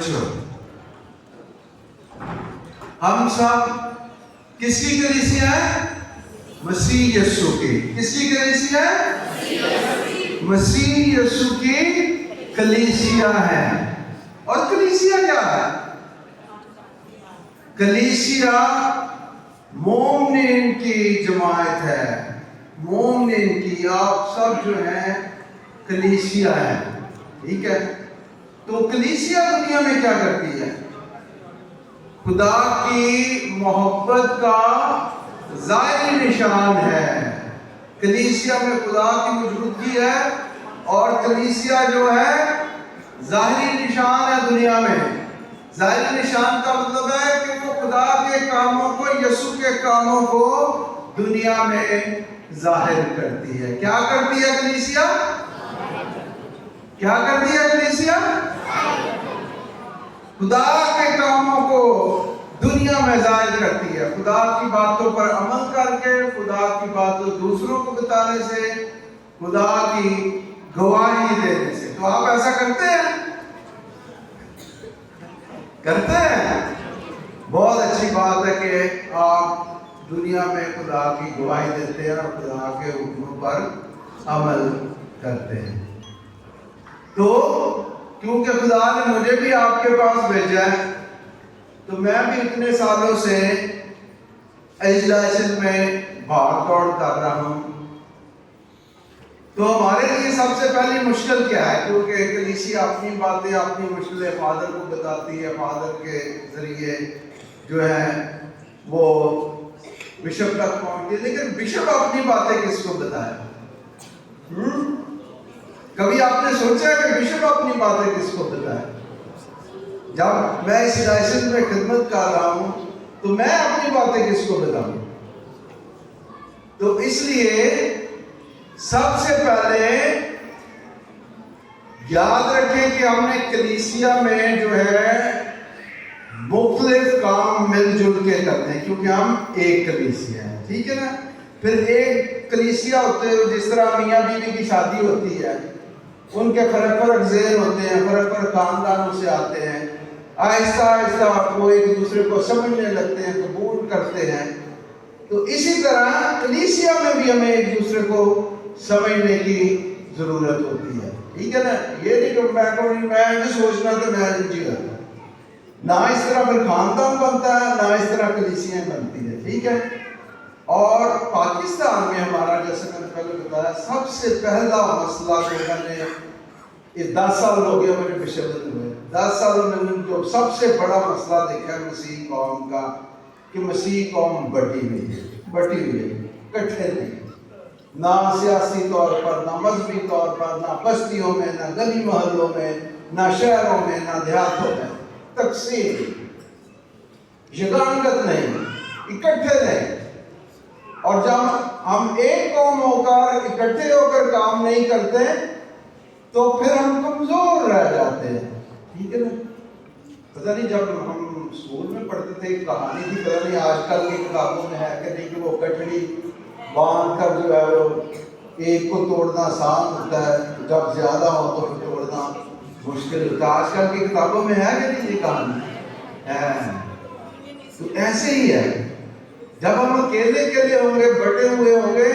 बच्चों, हम सब किसकी कलीसिया है? मसीह यीशु की। किसकी कलीसिया है? मसीह यीशु की कलीसिया है। और कलीसिया क्या है? कलीसिया मोमिन की जमात है। मोमिन की, आप सब जो हैं कलीसिया है, ठीक है। तो कलीसिया दुनिया में क्या करती है? खुदा की मोहब्बत का ज़ाहिरी निशान है। कलीसिया में खुदा की मौजूदगी है और कलीसिया जो है ज़ाहिरी निशान है दुनिया में। ज़ाहिरी निशान का मतलब है कि वो खुदा के कामों को, यीशु के कामों को दुनिया में जाहिर करती है। क्या करती है कलीसिया? क्या करती है कलीसिया? खुदा के कामों को दुनिया में जाहिर करती है। खुदा की बातों पर अमल करके, खुदा की बातों दूसरों को बताने से, खुदा की गवाही देने से। तो आप ऐसा करते हैं? करते हैं? बहुत अच्छी बात है कि आप दुनिया में खुदा की गवाही देते हैं और खुदा के हुक्मों पर अमल करते हैं। तो क्योंकि खुदा ने मुझे भी आपके पास भेजा है, तो मैं भी इतने सालों से इजलास में भाग दौड़ कर रहा हूँ। तो हमारे लिए सबसे पहली मुश्किल क्या है? क्योंकि कलीसिया अपनी बातें, अपनी मुश्किलें फादर को बताती है, फादर के जरिए जो है वो बिशप तक पहुंचती है। लेकिन बिशप अपनी बातें किसको बताए? कभी आपने सोचा है कि बिशप अपनी बातें किसको बताए? जब मैं इस डायसिस में खिदमत कर रहा हूं तो मैं अपनी बातें किसको बताऊं? तो इसलिए सबसे पहले याद रखें कि हमने कलीसिया में जो है मुख्तलिफ काम मिलजुल के करते हैं, क्योंकि हम एक कलीसिया है, ठीक है ना। फिर एक कलीसिया होते हैं, जिस तरह मियाँ बीवी की शादी होती है, उनके फर्क ज़हन होते हैं, फर्क खानदानों से आते हैं। आहिस्ता आहिस्ता वो एक दूसरे को समझने लगते हैं, कबूल करते हैं। तो इसी तरह कलीसिया में भी हमें एक दूसरे को समझने की जरूरत होती है, ठीक है ना। ये नहीं कि मैं सोचना तो मैं जी करता, ना इस तरह फिर खानदान बनता है, ना इस तरह कलीसियाँ बनती है, ठीक है। और पाकिस्तान में हमारा, जैसे मैंने पहले बताया, सबसे पहला मसला जो मैंने, ये 10 साल हो गया मेरे बिशप हुए, 10 सालों में जो सबसे बड़ा मसला देखा है मसीह कौम का, कि मसीह कौम बटी हुई है, इकट्ठे नहीं, ना सियासी तौर पर, ना मजहबी तौर पर, ना बस्तियों में, ना गली मोहल्लों में, ना शहरों में, ना देहातों में, तकसीम, जगानगत नहीं, इकट्ठे नहीं। और जब हम एक कौम होकर, इकट्ठे होकर काम नहीं करते तो फिर हम कमजोर रह जाते हैं, ठीक है ना। पता नहीं जब हम स्कूल में पढ़ते थे, कहानी थी, पता नहीं आजकल की किताबों में है कि नहीं, कि वो कटड़ी बांध कर जो है वो एक को तोड़ना आसान होता है, जब ज्यादा हो तो फिर तोड़ना मुश्किल होता है। आजकल की किताबों में है कि नहीं ये कहानी है? तो ऐसे ही है, जब हम अकेले होंगे, बटे हुए होंगे,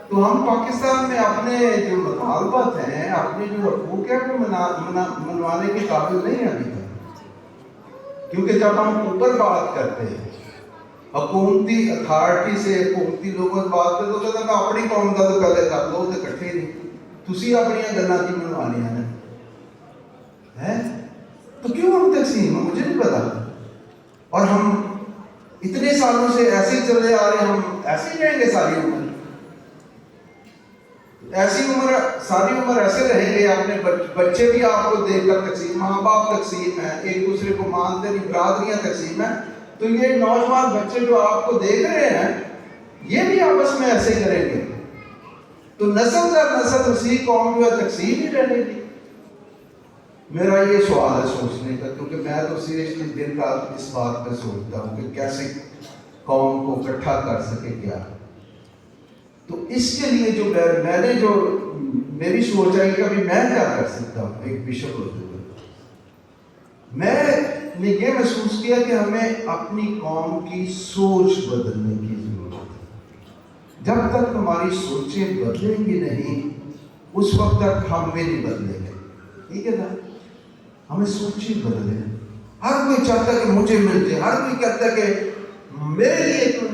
तो हम पाकिस्तान में अपने जो मुतालबात हैं, अपने जो हकूक है, वो मनवाने के काबिल नहीं है अभी तक। क्योंकि जब हम ऊपर बात करते हैं, हुकूमती अथॉरिटी से, हुकूमती लोगों से बात करते, तो कहते हैं अपनी कौम का तो पहले कर लो, तो इकट्ठे नहीं, तुसी अपनी गल्लां की मनवानियां ने हैं। तो क्यों हम तकसीम है? मुझे नहीं पता। और हम इतने सालों से ऐसे ही चले आ रहे हैं, हम ऐसे ही रहेंगे सारी उम्र, सारी उम्र ऐसे रहेंगे। अपने बच्चे भी आपको देखकर तकसीम, माँ बाप तकसीम है, एक दूसरे को मानते नहीं, बरादरियां तकसीम है। तो ये नौजवान बच्चे जो आपको देख रहे हैं, ये भी आपस में ऐसे ही करेंगे। तो नस्ल दर नस्ल मसीह कौम जो है तकसीम ही रहेगी। मेरा ये सवाल है सोचने का, क्योंकि मैं तो सीरियसली दिन रात इस बात पे सोचता हूँ कि कैसे कौम को इकट्ठा कर सके क्या। तो इसके लिए जो मैंने जो मेरी सोच आई कि अभी मैं क्या कर सकता हूँ एक बिशप होते हुए। میں نے یہ محسوس کیا کہ ہمیں اپنی قوم کی سوچ بدلنے کی ضرورت ہے. جب تک ہماری سوچیں بدلیں گی نہیں اس وقت تک ہم بھی نہیں بدلیں گے. ٹھیک ہے نا؟ ہمیں سوچیں بدلیں. ہر کوئی چاہتا ہے کہ مجھے مل جائے، ہر کوئی کہتا ہے کہ میرے لیے تو